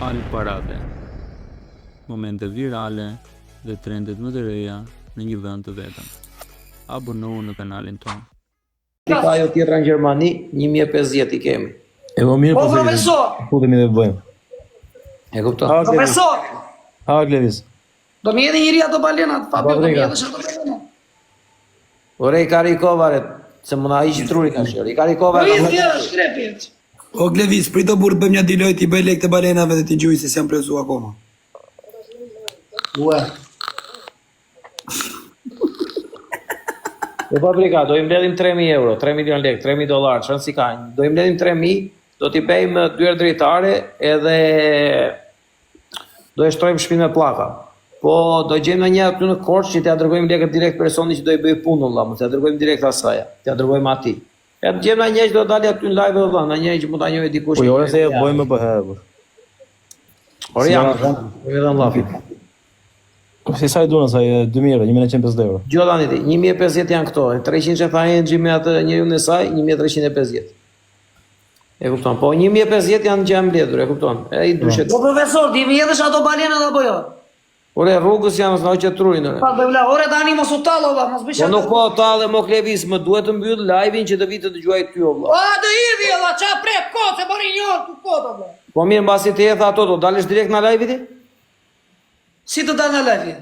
Al parave, momente virale dhe trendet më të reja në një vend të vetëm. Abonohu në kanalin tonë. Ka ajo tjetra në Gjermani, 1050 i kemi. E më mirë O profesor! Futemi dhe bëjmë. E kupton? Profesor! Ha, Klevis. Do mi edhe njëri ato balenat, Fabio, do mi edhe shë ato balenat. Ore i Karikovaret, se më na ishi truri ka shërë. I Karikovaret... Po i thjerë shkrepit. O Glevis, prito burë bëjmë një diloj t'i bëj lek të balenave dhe t'i gjuj se s'jam prezu akoma. Ue. E fabrika, do i mbledhim 3.000 euro, 3 milion lek, 3.000 dolar, çfarë si ka? Do i mbledhim 3.000, do t'i bëjmë 2 herë drejtare edhe do e shtrojmë shtëpinë me pllaka. Po do gjejmë një aty në Korçë që t'ia dërgojmë lekët direkt personit që do i bëj punën vëlla, mos t'ia dërgojmë direkt asaj. T'ia dërgojmë atij. E të gjejmë një që do dalë aty në live vëlla, një që mund ta njohë dikush. Po jo se e bëjmë për herë. Ore jam, po edhe llafi. Si sa i duan asaj 2.000 euro, 1.150 euro. Gjodani ti, 1050 janë këto, 300 që tha Engji me atë njeriu në saj, 1350. E kupton, po 1050 janë që janë mbledhur, e kupton. E i dyshet. Po profesor, di mi edhe shë ato balenat apo jo? Ore rrugës janë s'na që trurin ore. Pa bëjmë ore tani mos u tallo valla, mos bësh Po ato. nuk po tallë mo Klevis, më duhet të mbyll live-in që të vi të dëgjoj ty o vlla. A do hidhi valla, ça prep koce, bori një orë tu kota valla. Po mirë mbasi të hedh ato, do dalësh direkt në live-in ti? Si të dalë në live?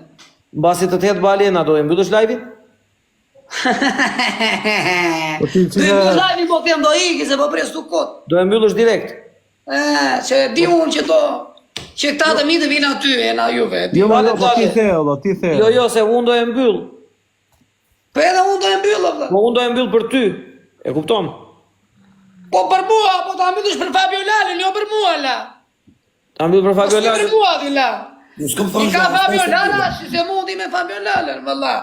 Mbasi të hedh balena do e mbyllësh live-in? Po ti Do i mbyll live po them do iki se po pres tu kot. Do e mbyllësh direkt. Se di unë që do që këta të mi të vinë aty, e na juve. Jo, Vale, po ti vale. the, valla, ti the. Jo, se unë do e mbyll. Po edhe unë do e mbyll valla. Po unë do e mbyll për ty. E kupton? Po për mua, po ta mbyllesh për Fabio Lalin, jo për mua la. Ta mbyll për Fabio Për Lalin. mua di la. Nuk s'kom I thonë ka gjatë, Fabio s'ka Lala, si se mundi me Fabio Lalin, valla.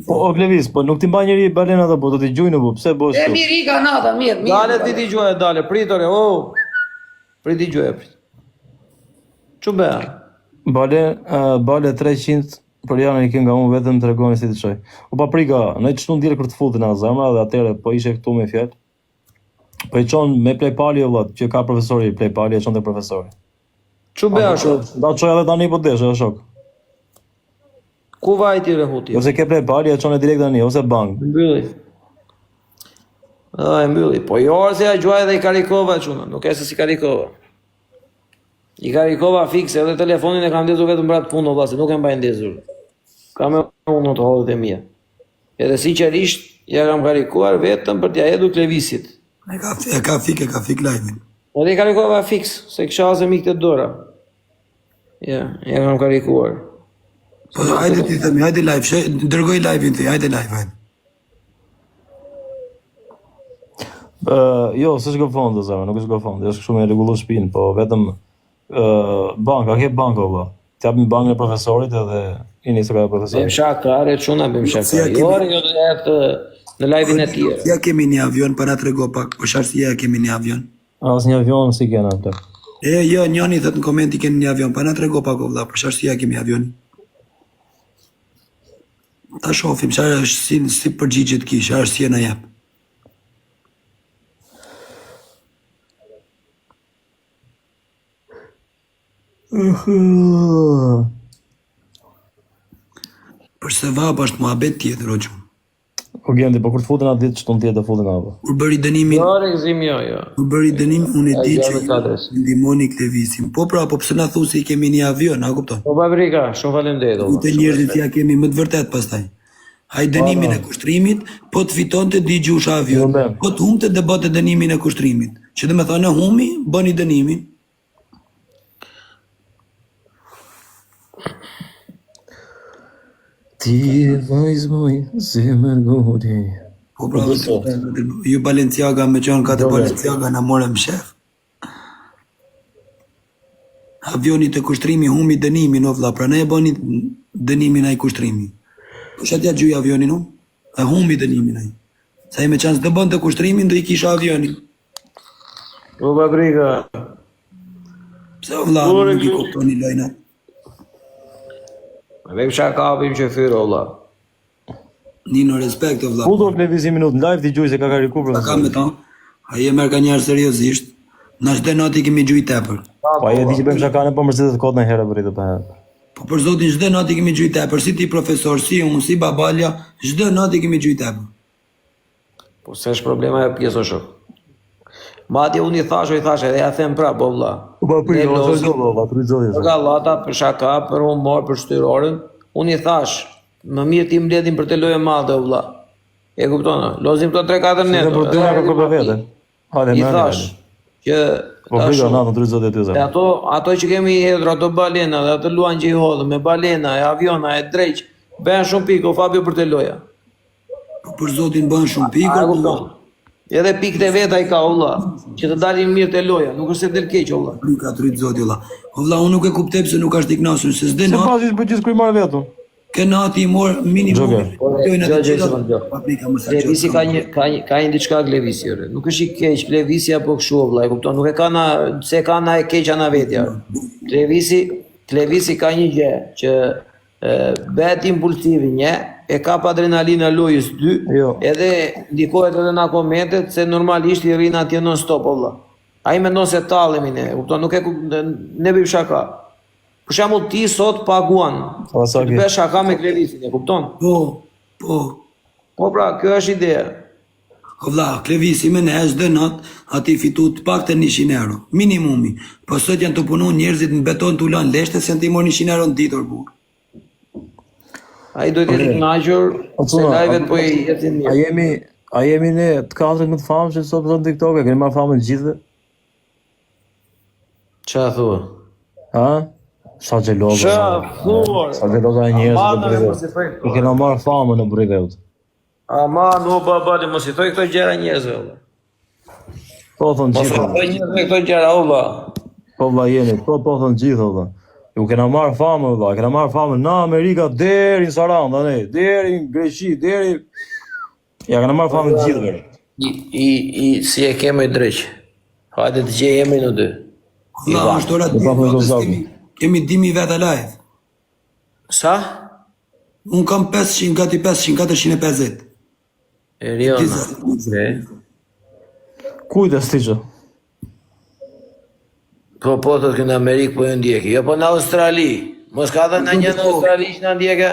Po o Klevis, po nuk ti mba njëri balena apo do t'i gjujnë apo pse bësh E kështu? mirë i ka nata, mirë, mirë. Dale ti dëgjoj, dale, pritore, o. Prit dëgjoj, prit. Çu bë? Bale 300 për janë i ke nga unë vetëm të regoni si të qoj. O paprika, në i qëtu në dire kër të futin a zemra dhe atere po ishe këtu me fjallë. Po i qonë me play pali o vlat, që ka profesori play pali e qonë të profesori. Çu bë ashtu? Da qoj edhe tani po deshe, e shok. Ku vaj ti rehuti? Ose ke play pali e qonë e direkt tani, ose bank. Mbylli. E mbylli. Po jo se ja gjuaj edhe i Karikova çuna, nuk e se si Karikova. I Karikova fikse edhe telefonin e kam ndezur vetëm për atë punë valla, se nuk e mbaj ndezur. Kam e unë të hodhët e mia. Edhe sinqerisht ja kam karikuar vetëm për t'ja hedhur Klevisit. E ka fik live-in. Edhe i Karikova fiks, se kisha asë mikë të dora. Ja kam karikuar. Po hajde ti themi, hajde live, dërgoj live-in ti, hajde live, hajde. Jo, s'është gofond dhe zeme, nuk është gofond, është kështu me regullu shpinë, po vetëm banka, ke banka valla. T'japim bankën e profesorit edhe i nisë ka profesorit. Bëm shaka, are çuna bëm shaka. Jo, jo do jetë në live-in e tjerë. Ja kemi një avion, para trego pak, po sharsia ja kemi një avion. As një avion si kena atë. Jo, njëni thët në komenti keni një avion, para trego pak o vlla, po sharsia kemi avion. Ta shofim, çfarë është si përgjigje të kish, çfarë si na jap. Përse vapa është muhabet tjetër o gjumë. O gjenti, po kur të futen atë ditë që të në tjetë të futen apo. Kur bëri dënimin, Jo, regzim jo. kur bëri dënim, unë e di Ai që gjallë ka adres. ndihmoni Klevisin. Po pra, po pse na thu se i kemi një avion, a kupton? Po paprika, shumë faleminderit. U të njerëzit ja kemi më të vërtet pastaj. Haj dënimin e kushtrimit, po të fitonte di gjusha avion. Po të humte dhe bëte dënimin e kushtrimit. Që dhe me thonë humi, bëni dënimin. Ti vajz moj, zemër godi. Po pra, ju Balenciaga me qonë ka të Balenciaga na morëm shef. Avionit e kushtrimi humi dënimin o vlla, pra ne e bëni dënimin ai kushtrimi. Po shatja gjuj avionin unë? E humi dënimin ai. Sa i me qanë s'dë bënd të kushtrimin, do i kisha avionin. Po paprika. Pse o vlla, nuk i kuptoni lojnat. Vem shaka bim që fyrë valla. Nino respekt o vlla. Ku do Klevis një minutë në live t'i gjuj se ka kariku Ta profesor. kam me ta. Ai e merr ka njerë seriozisht. Na çdo natë i kemi gjujt tepër. Po ai e di që bëjmë shakane, po mërzitet kot në herë bëri të pa herë. Po për zotin çdo natë i kemi gjujt tepër, si ti profesor, si unë, si babalja, çdo natë i kemi gjujt tepër. Po s'është problema e pjesë o shok. Madje unë i thash edhe ja them prapë, o vlla. Po pri, Për gallata, për shaka, për humor, për shtyrorën, unë i thash, më mirë ti mbledhin për të lojë madhe, o vlla. E kuptona, lozim këto 3-4 net. Për dyra ka për vete. Hajde I më. thash që Po frigo natën 3 zot e ty e zot. ato që kemi hedhur, ato balena dhe ato luan që i hodhëm me balena, e aviona, e dreq, bën shumë pikë, o Fabio për të loja. Po për zotin bën shumë A pikë. kupton? Edhe pikët e vet ai ka valla, që të dalin mirë te loja, nuk është se del keq valla. Nuk ka tryt zoti valla. O valla unë nuk e kuptoj pse nuk është i knasur se s'de Se natë. pasi për gjithë krymarr vetun. Ke natë i mor minimum. Joker. Dojnë atë Gjë, gjithë. gjë. Paprika mos e Levisi ka një diçka Levisi ore. Nuk është i keq Levisi apo kështu valla, e kupton? Nuk e ka na se ka na e keq ana vetja. Levisi ka një gjë që bëhet impulsiv një, e ka pa adrenalina lojës 2, Jo. edhe ndikohet edhe në komentet se normalisht i rrin atje non stop valla. Ai mendon se tallemi ne, kupton? Nuk e ne bëjmë shaka. Për shembull ti sot paguan. Po sa Të ke. bësh shaka me Levisin, e kupton? Po. Po pra, kjo është ideja. O vlla, Klevisi me ne çdo natë aty fitu të paktën 100 euro, minimumi. Po sot janë të punu njerëzit në beton të ulan leshte se janë të i morë 100 euro në ditor burr. Ai do të jetë i kënaqur se live-et po i jetin mirë. A jemi ne të katërt më të famshëm sot në TikTok, e keni marrë famën të gjithë? Ç'a thua? Ha? Sa xheloza. Ç'a thua? Sa xheloza e njerëzve në brigë. I kena marrë famën në brigë. Ama no babali mos i thoj këto gjëra njerëzve valla. Po thon Mos i gjithë. thoj njerëzve këto gjëra valla. Po vlla jeni, po thon gjithë valla. Ju kena marrë famën valla, kena marrë famën në Amerika deri në Saranda, ne, deri në Greqi, deri ja kena marrë famën të gjithë vëre. Si e kemi drejt. Hajde të gjejemi në dy. Vlla, është ora Do pa më gozaku. kemi 1000 veta live. Sa? Un kam 500, gati 500, 450. Eriona. Kujdes ti që? Po të kënë Amerikë po e ndjeki. Jo po në Australi. Mos ka dhe në një në Australi që në ndjeke.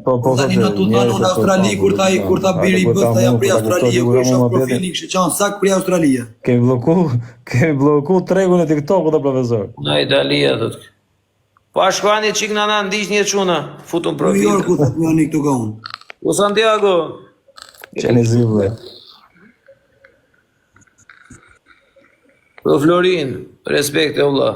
Po Tani në tu thanë në Australi kur ta biri bësta ja pri Australie, kur isha profili kishte qenë sakt pri Australie. Kemi bloku tregun e TikTokut, profesor. Në Itali atë. Po a shkuani çik në anë ndiq një çuna, futun New profil. Yorku thotë janë këtu ka unë. U Santiago. Qeni zivë. Po Florin, respekt e vëlla.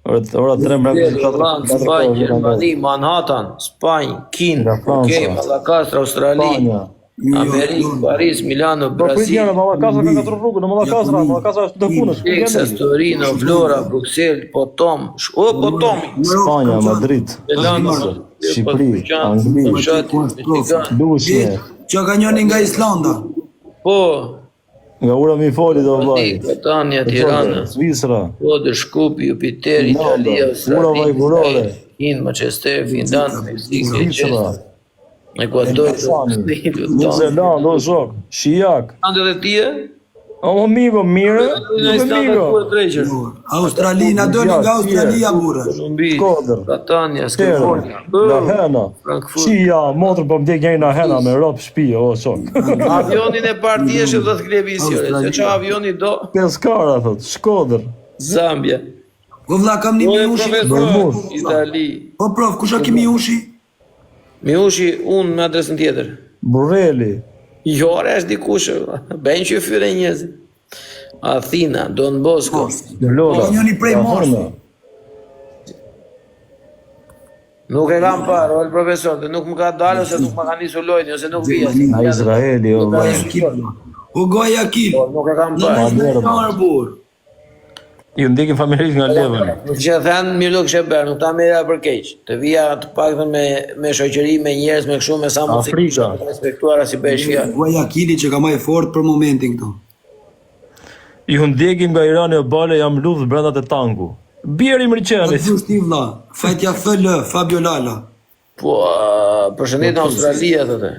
Ora 3 mbrapa Irlandë, Spanjë, Gjermani, Manhattan, Spanjë, Kin, Nga Franca. okay, Mallakastra, Australi, Spanja. Amerikë, Paris, Milano, Po prit Brazil, janë Mallakastra ka 4 rrugë, në Mallakastra është të punës. Texas, Torino, Vlora, Bruxelles, Potom, Potom, Spanja, Madrid, Milano, Shqipëri, Angli, Lushnjë. Që ka njëni nga Islanda. Po, Nga ura mi foli do vllai. Catania, Tirana, Zvicra, Kodër, Shkupi, Jupiter, Italia, Ura vajgurore, Hind, Manchester, Finland, Meksikë, Zvicra, Ekuador, New Zeland, o shok, Shijak. Ande dhe tje? O amigo, mire, Në Islanda amigo. ku e dreqër. Australi na doli nga Australia burrë. Kolumbi, Kodër. Catania, Tero, Skërfonja, nga Hena, Frankfurt. Shija, motër po mdek njëri nga Hena me rob shpi, o shok. Avionin e partijës e do të klevisiore, se që avioni do Peskara, thot, Shkodër, Zambia. Po vlla kam një Po e miushi. profesor, Itali. Po prof, kush a kimi ushi? Miushi, unë me adresën tjetër. Burreli, Jore është dikush, bëjnë që fyre njëzit. Athina, Don Bosco. Lora, Po njëni prej Moshë. Nuk e kam parë, ol profesor, dhe nuk më ka dalë, ose nuk më ka nisu lojni, ose nuk vija. a Izraeli, o vllai. U goja kil. Nuk e kam Në parë. në kamar burr. Ju ndjekin familjarisht nga Levën. Nuk që thënë, mirë do kështë bërë, nuk ta merja për keq. Të vija të paktën me shoqëri, me njerëz, me kështu, me sa mundësi Afrika. respektuara si bëhesh fjalë. Goja kili që ka më fort për momentin këtu. Ju ndjekim nga Irani o bale, jam luftë brenda të tanku. Bjeri Po Mriqenit. ti vlla, fajtja FL, Fabio Lala. Po, përshëndet në Australi, thotë.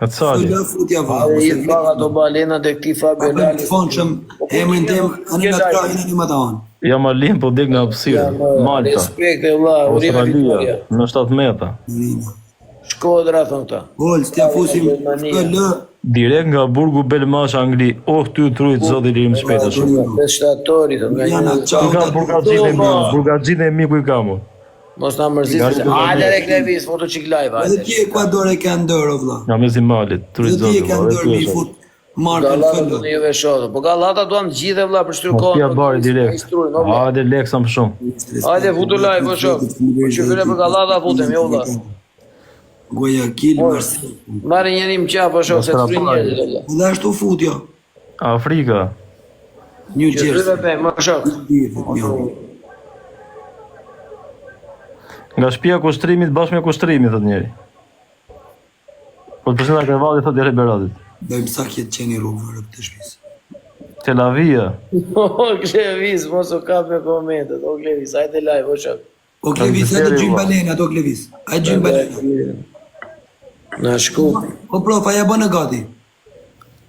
Atë sali. Fëllë futja valla. Ai i paga do balenat e këtij Fabio Për Lali. të fonshëm, emrin tem, animatrahin animatawan. Jam alim, po dek nga hapësira. Malta, Respekt e vëlla, urime Australia, Victoria. në 17. Shkodra thon këta. Gol, s'tja fusim fëllë. Direkt nga burgu Belmash, Angli. Oh, ty trujt zoti lirim shpejt ashtu. 5 shtatori thon nga Jana, një. ciao. Ku ka burgaxhin e mi, burgaxhin e mi ku i kam unë. Mos na mërzit. Hajde rek Levis, foto çik live Edhe hajde. ti Ekuador e ka ndër o vlla. Nga mezi malit, trujt Edhe ti e zoti. ka ndër mi fut markën Gallata fëllë. do në juve shoto. Po gallata duam të gjithë vëlla për shtrykon. Pia bari direkt. Hajde lek sa më shumë. Hajde futu live po shoh. Që fyre për gallata futem jo vëlla. Guayaquil, Marseille. Marrë njëri më qaf po shoh se të njerëzit vëlla. Dhe ashtu futja. Afrika. New Që Jersey. fyre pe, më shoh. Nga shtëpia e kushtrimit bashkë me kushtrimin, thot njëri. Po të përshënda Karvalli, thot Jere Beratit. Bëjmë sa kjetë qeni rrugë rëpë të shpisë. Tel Avia. O Klevis, mos u kap me komentet. O Klevis, hajde live po shoh. O Klevis, hajde gjymë balena, do Klevis. Hajde gjymë balena. Na shku. O profa, ja bënë gati.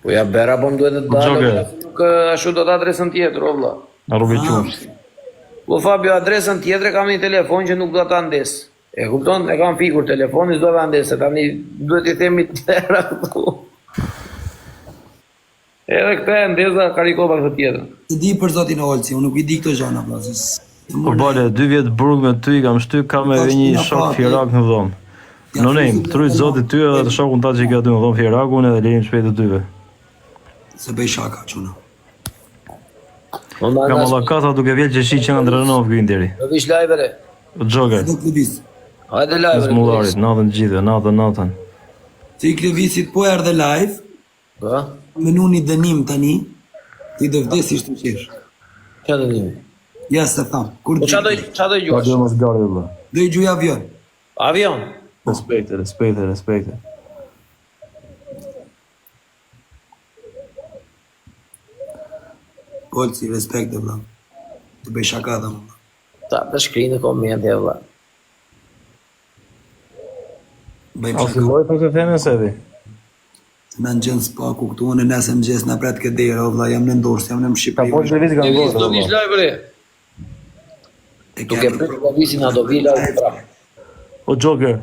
Po ja bera po më duhet të dalë. Gjoke. Nuk ashtu do të adresën tjetër o vëlla. Në rrugë qumsh. Po Fabio, adresën tjetër kam një telefon që nuk do ta ndes. E kupton? E kam fikur telefonin, s'do ta ndes, se tani duhet i themi tëra këtu. Edhe këta e ndeza karikova këtë tjetër. Të di për zotin Olci, unë nuk i di këto gjana, plazis. Po bale, 2 vjet burg me ty kam shty, kam edhe një shok fjerak në dhomë. Në nejmë, trujt zotit ty edhe të shokun ta që i ka ty në dhomë fjerakun edhe lirim shpejt të dyve. Se bëj shaka, quna. Kam alla kata duke vjell që shi që nga ndrënov gjinderi. Do vish live re. Gjoke, Do Klevis. Hajde në live. smullarit, natën gjithë, natën. Se i Klevisit po erdhe live, Po? menu një dënim tani, ti do vdesish të qesh. Çfarë do nimi? Ja se tham, kur Po çfarë do Pa gjuash? gjë mos gari vëlla. do i gjuj avion. Avion. Respekte. Olci, respekte, vla. Të bëj shaka dhe, vla. Ta të shkri në komente vëlla. Bëjmë A shaka. filloj për të theme se di? Në në gjënë spaku këtu, unë nëse më gjesë në pret këtë dera, vla, jam në ndorës, jam në më Ka Shqipëri. po që vizit kanë Levis, do gosë, vish vëlla. live re. E Duke kemi pritë Levisin a do vi live pra. O Joker,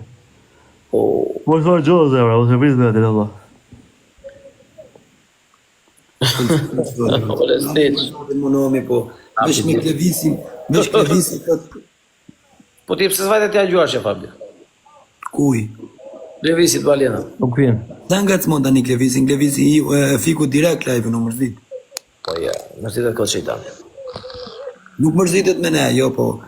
Po, po shfar gjohë zemra, o se prisë dhe vëlla. po le stage. Më nomi, po. Vesh me Klevisin, këtë Po ti pse s'vajte t'ja gjuash e Fabio? kuj. Levisit balena. Po kujnë. Ta nga të smon tani Klevisi e fiku direkt live në mërzit. Po ja, mërzitet këtë shejtan. Nuk mërzitet me ne, jo, po.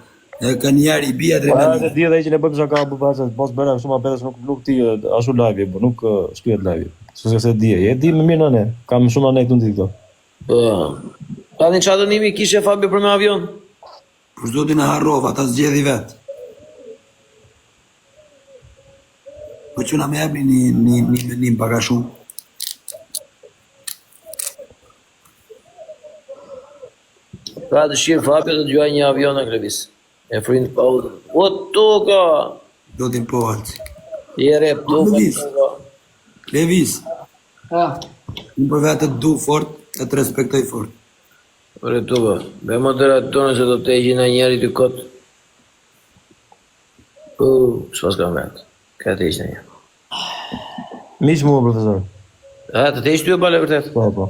E ka njerë i bia Po adrenalin. edhe di edhe që ne bëjmë shaka bu pasë, pas bëra shumë apetës nuk ti ashtu live, po nuk shtyhet live. Se di, e di më mirë në ne. Kam shumë anë këtu ndi këto. Po. Tani çfarë dënimi kishe Fabio për me avion? Për zotin e harrova, ta zgjedhi vetë. Po që na me ebri një menim paka shumë. Pra dëshirë Fabio të gjuaj një avion në Klevis. E frind pauzën. O toka! Zotin po alci. Je rep toka. Levis. Levis, Ha. unë për vetë të du fort, e të respektoj fort. Ore toka. Be moderatorën se do të heqin në njeri të kotë. S'pas kam vetë. Ka të heqin në njeri. Miq mua profesor. A, të heqin ty e bale vërtet? Po.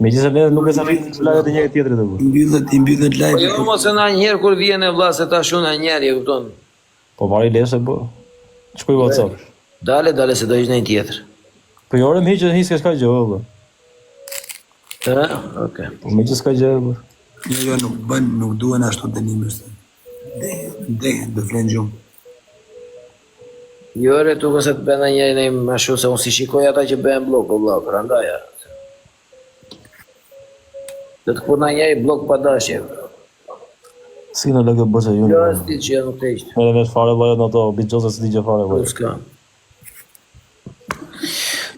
Megjithëse ne nuk e sarim lagët e njëri tjetrit apo. I mbyllet Po live. jo mos e na njerë kur vjen e vlla se ta shun na njerë, e kupton? Po vari leshe po. Shkoj WhatsApp. Dale se do ish në një tjetër. Po jo orëm hiqë hiç s'ka gjë valla. Ha? Okej. Po me që s'ka gjë valla. Jo, nuk duen ashtu dënime. Dehen, dhe flenë gjumë. Jo re tu se të bëna njëri në më ashtu se unë si shikoj ata që bëhen blok, o vlla, prandaj. Do të puna njëri blok pa dashje. Si në lëgë bëse ju. Jo, s'di që nuk të ishte. Edhe vesh fare valla në ato, biçosa s'di gjë fare valla. S'ka.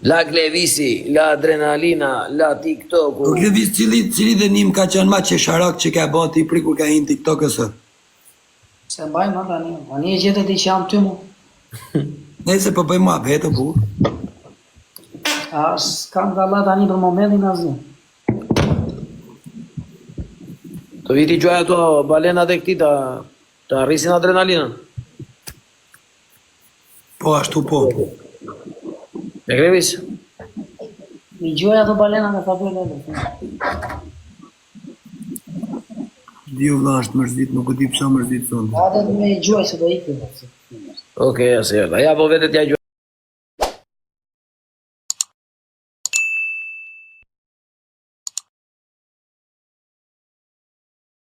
La Klevisi, la adrenalina, la TikToku. Po Klevis, cili dënim ka qenë ma që sharak që ka bati i prikur ka hinë TikTok-ësë? Se mbaj më tani. Tani e gjetet i që jam ty mu. Nëse po bëjmë ma vetë, burr. S'kam dalla tani për momentin asgjë. Të viti gjuaj ato balenat e këti të arrisin adrenalinën. Po ashtu po. Me krevis? I gjoj ato balena me tabela edhe. Dio vlla është mërzit, nuk e di pse mërzit thonë. Atë me gjoj se do ikë. Okej, asë. Ja po vetë t'ja gjuaj.